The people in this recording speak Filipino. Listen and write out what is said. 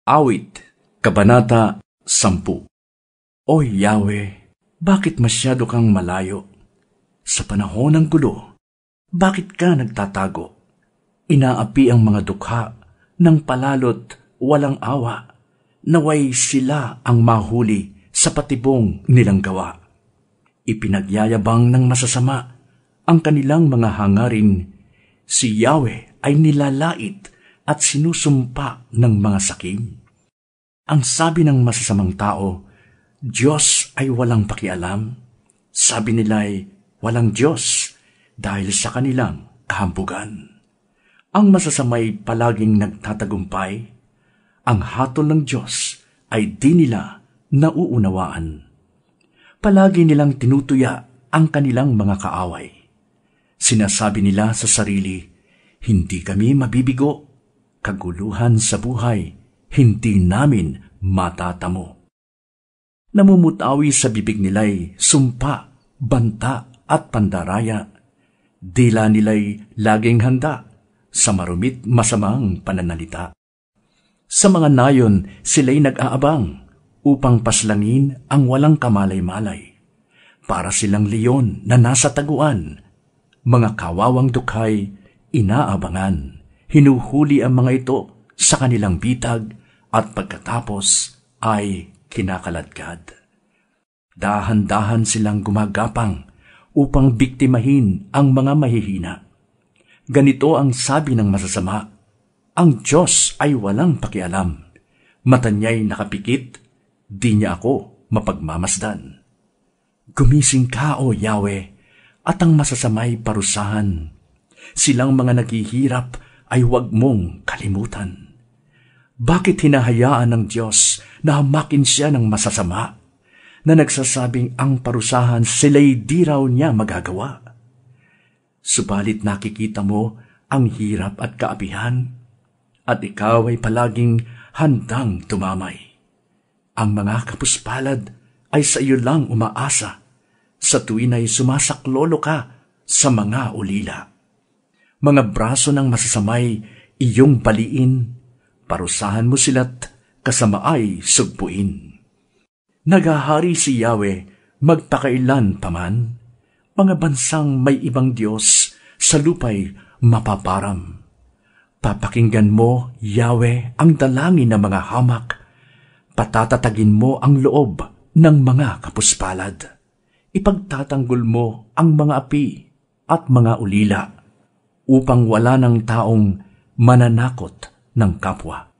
Awit, Kabanata 10. O Yahweh, bakit masyado kang malayo? Sa panahon ng gulo, bakit ka nagtatago? Inaapi ang mga dukha ng palalot walang awa, naway sila ang mahuli sa patibong nilang gawa. Ipinagyayabang ng masasama ang kanilang mga hangarin, si Yahweh ay nilalait at sinusumpa ng mga sakim. Ang sabi ng masasamang tao, Diyos ay walang pakialam. Sabi nila'y walang Diyos dahil sa kanilang kahambugan. Ang masasamay palaging nagtatagumpay. Ang hatol ng Diyos ay di nila nauunawaan. Palagi nilang tinutuya ang kanilang mga kaaway. Sinasabi nila sa sarili, hindi kami mabibigo. Kaguluhan sa buhay, hindi namin matatamo. Namumutawi sa bibig nila'y sumpa, banta at pandaraya. Dila nila'y laging handa sa marumit masamang pananalita. Sa mga nayon sila'y nag-aabang upang paslangin ang walang kamalay-malay. Para silang leon na nasa taguan, mga kawawang dukhay inaabangan. Hinuhuli ang mga ito sa kanilang bitag at pagkatapos ay kinakaladkad. Dahan-dahan silang gumagapang upang biktimahin ang mga mahihina. Ganito ang sabi ng masasama, ang Diyos ay walang pakialam. Mata niya'y nakapikit, di niya ako mapagmamasdan. Gumising ka, O Yahweh, at ang masasamay parusahan. Silang mga naghihirap ay huwag mong kalimutan. Bakit hinahayaan ng Diyos na hamakin siya ng masasama, na nagsasabing ang parusahan sila'y di raw niya magagawa? Subalit nakikita mo ang hirap at kaapihan, at ikaw ay palaging handang tumamay. Ang mga kapuspalad ay sa iyo lang umaasa, sa tuwin ay sumasaklolo ka sa mga ulila. Mga braso ng masasamay iyong baliin, parusahan mo sila't kasamaay sugpuin. Naghahari si Yahweh magpakailan paman, mga bansang may ibang Diyos sa lupay mapaparam. Papakinggan mo, Yahweh, ang dalangin ng mga hamak, patatatagin mo ang loob ng mga kapuspalad. Ipagtatanggol mo ang mga api at mga ulila, upang wala ng taong mananakot ng kapwa.